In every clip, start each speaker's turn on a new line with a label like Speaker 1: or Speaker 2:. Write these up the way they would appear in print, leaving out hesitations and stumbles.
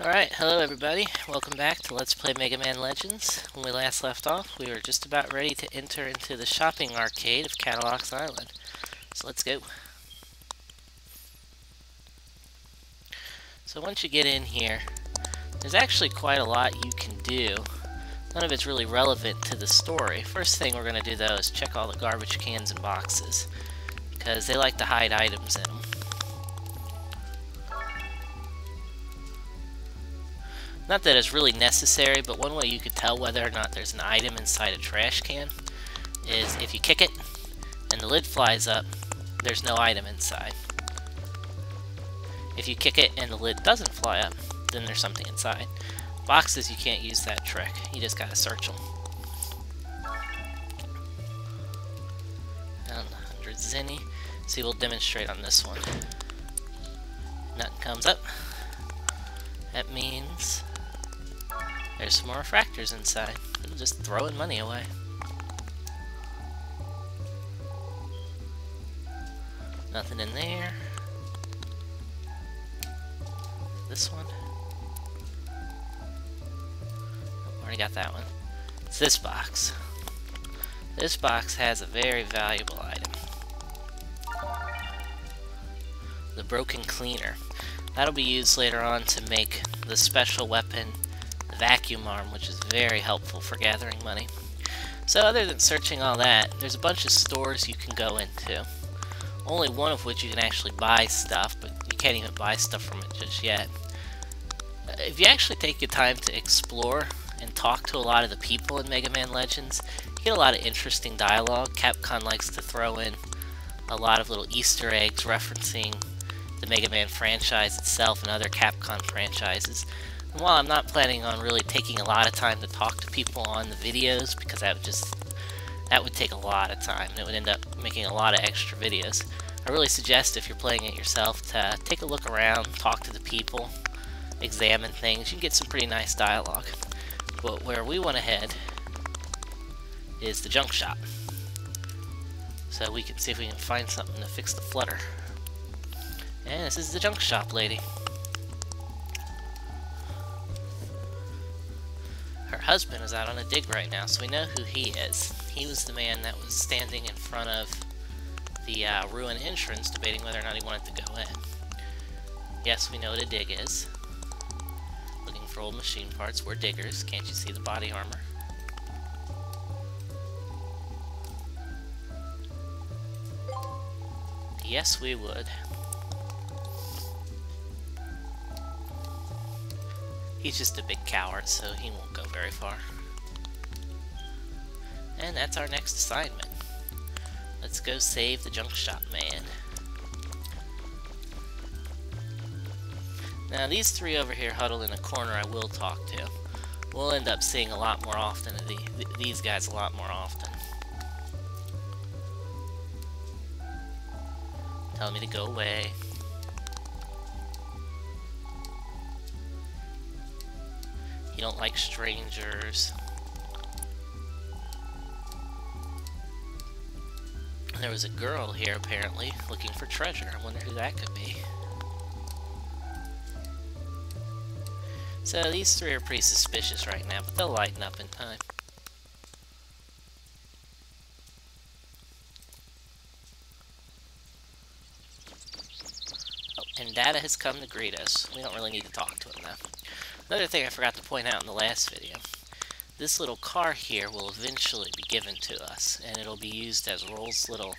Speaker 1: Alright, hello everybody. Welcome back to Let's Play Megaman Legends. When we last left off, we were just about ready to enter into the shopping arcade of Cadillac's Island. So let's go. So once you get in here, there's actually quite a lot you can do. None of it's really relevant to the story. First thing we're going to do though is check all the garbage cans and boxes, because they like to hide items in them. Not that it's really necessary, but one way you could tell whether or not there's an item inside a trash can is if you kick it and the lid flies up, there's no item inside. If you kick it and the lid doesn't fly up, then there's something inside. Boxes, you can't use that trick. You just gotta search them. And 100 zenny. See, we'll demonstrate on this one. Nothing comes up. That means there's some more refractors inside. It'll just throwing money away. Nothing in there. This one. Oh, already got that one. It's this box. This box has a very valuable item. The broken cleaner. That'll be used later on to make the special weapon, the vacuum arm, which is very helpful for gathering money. So other than searching all that, there's a bunch of stores you can go into. Only one of which you can actually buy stuff, but you can't even buy stuff from it just yet. If you actually take your time to explore and talk to a lot of the people in Mega Man Legends, you get a lot of interesting dialogue. Capcom likes to throw in a lot of little Easter eggs referencing the Mega Man franchise itself and other Capcom franchises. And while I'm not planning on really taking a lot of time to talk to people on the videos, because that would take a lot of time and it would end up making a lot of extra videos, I really suggest if you're playing it yourself to take a look around, talk to the people, examine things. You can get some pretty nice dialogue. But where we want to head is the junk shop, so we can see if we can find something to fix the flutter. And this is the junk shop lady. Her husband is out on a dig right now, so we know who he is. He was the man that was standing in front of the ruin entrance debating whether or not he wanted to go in. Yes, we know what a dig is. Looking for old machine parts. We're diggers. Can't you see the body armor? Yes, we would. He's just a big coward, so he won't go very far. And that's our next assignment. Let's go save the junk shop man. Now these three over here huddled in a corner I will talk to. We'll end up seeing a lot more often of these guys a lot more often. Telling me to go away. You don't like strangers. There was a girl here apparently looking for treasure. I wonder who that could be. So these three are pretty suspicious right now, but they'll lighten up in time. Oh, and Data has come to greet us. We don't really need to talk to him though. Another thing I forgot to point out in the last video. This little car here will eventually be given to us, and it'll be used as Roll's little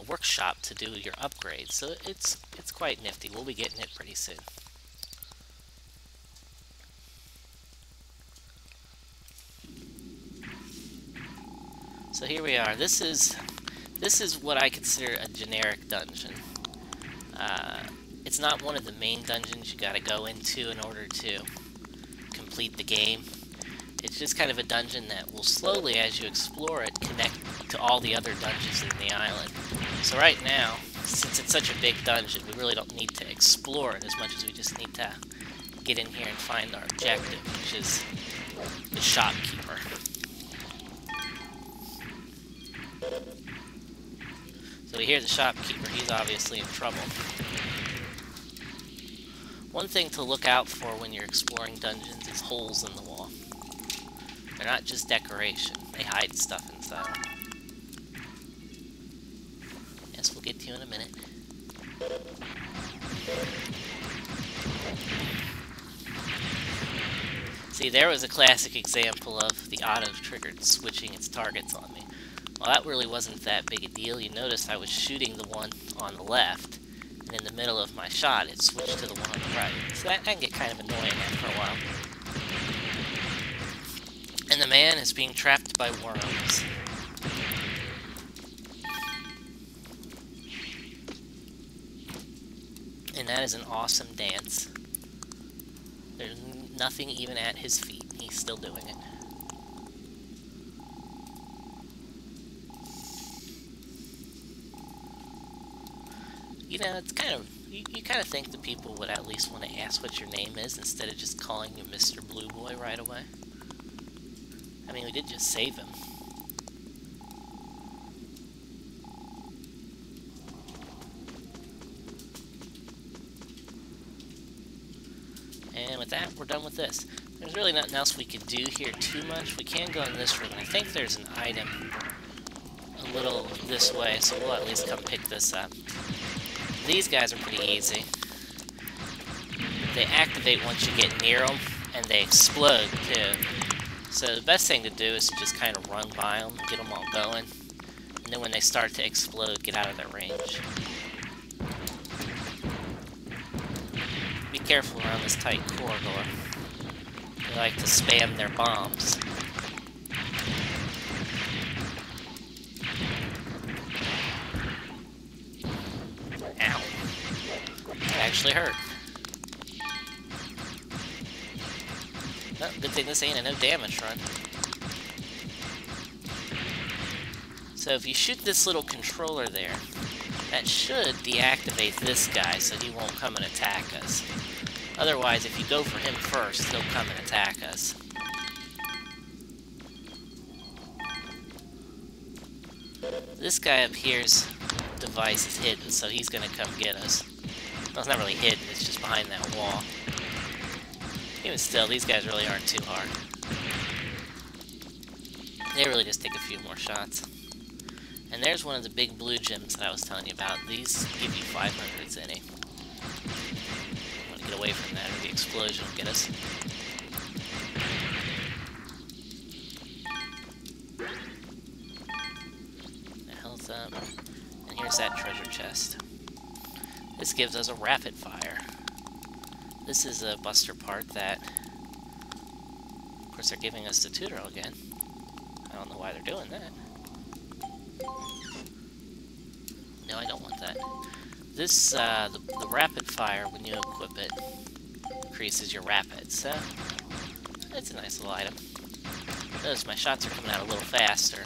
Speaker 1: workshop to do your upgrades. So it's quite nifty. We'll be getting it pretty soon. So here we are. This is what I consider a generic dungeon. It's not one of the main dungeons you gotta go into in order to complete the game. It's just kind of a dungeon that will slowly, as you explore it, connect to all the other dungeons in the island. So right now, since it's such a big dungeon, we really don't need to explore it as much as we just need to get in here and find our objective, which is the shopkeeper. So we hear the shopkeeper. He's obviously in trouble. One thing to look out for when you're exploring dungeons is holes in the wall. They're not just decoration, they hide stuff inside them. Yes, we'll get to you in a minute. See, there was a classic example of the auto-triggered switching its targets on me. Well, that really wasn't that big a deal. You noticed I was shooting the one on the left, and in the middle of my shot, it switched to the one on the right. So that can get kind of annoying after a while. And the man is being trapped by worms. And that is an awesome dance. There's nothing even at his feet. He's still doing it. You know, it's kind of... You kind of think the people would at least want to ask what your name is instead of just calling you Mr. Blue Boy right away. I mean, we did just save him. And with that, we're done with this. There's really nothing else we can do here too much. We can go in this room, and I think there's an item a little this way, so we'll at least come pick this up. These guys are pretty easy. They activate once you get near them, and they explode too. So the best thing to do is to just kind of run by them, get them all going, and then when they start to explode, get out of their range. Be careful around this tight corridor. They like to spam their bombs. Ow. That actually hurt. Oh, good thing this ain't a no damage run. So if you shoot this little controller there, that should deactivate this guy so he won't come and attack us. Otherwise, if you go for him first, he'll come and attack us. This guy up here's device is hidden, so he's gonna come get us. Well, it's not really hidden, it's just behind that wall. Even still, these guys really aren't too hard. They really just take a few more shots. And there's one of the big blue gems that I was telling you about. These give you 500s in it. I want to get away from that, or the explosion will get us. The health up. And here's that treasure chest. This gives us a rapid fire. This is a buster part that... Of course, they're giving us the tutorial again. I don't know why they're doing that. No, I don't want that. This, the rapid fire, when you equip it, increases your rapids, so it's a nice little item. Notice my shots are coming out a little faster.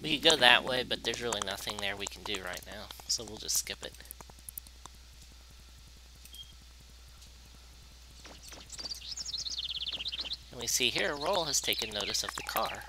Speaker 1: We could go that way, but there's really nothing there we can do right now, so we'll just skip it. And we see here, Roll has taken notice of the car.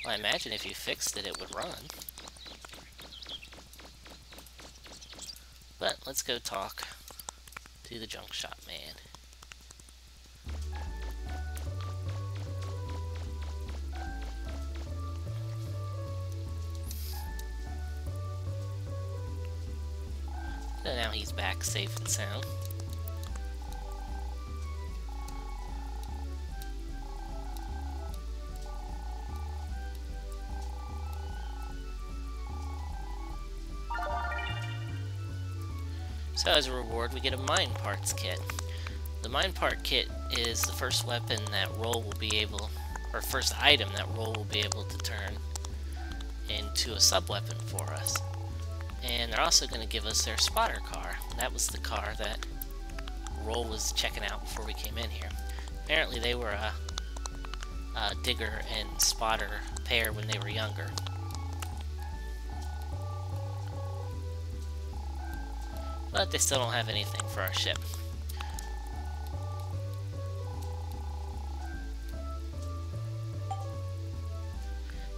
Speaker 1: Well, I imagine if you fixed it, it would run. But let's go talk to the junk shop man. So now he's back safe and sound. So as a reward, we get a mine parts kit. The mine part kit is the first weapon that Roll will be able, or first item that Roll will be able to turn into a sub-weapon for us. And they're also going to give us their spotter car. That was the car that Roll was checking out before we came in here. Apparently they were a digger and spotter pair when they were younger. But they still don't have anything for our ship.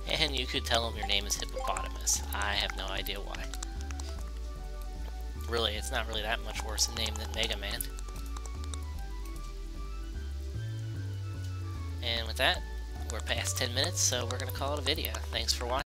Speaker 1: And you could tell them your name is Hippopotamus. I have no idea why. Really, it's not really that much worse a name than Megaman. And with that, we're past 10 minutes, so we're going to call it a video. Thanks for watching.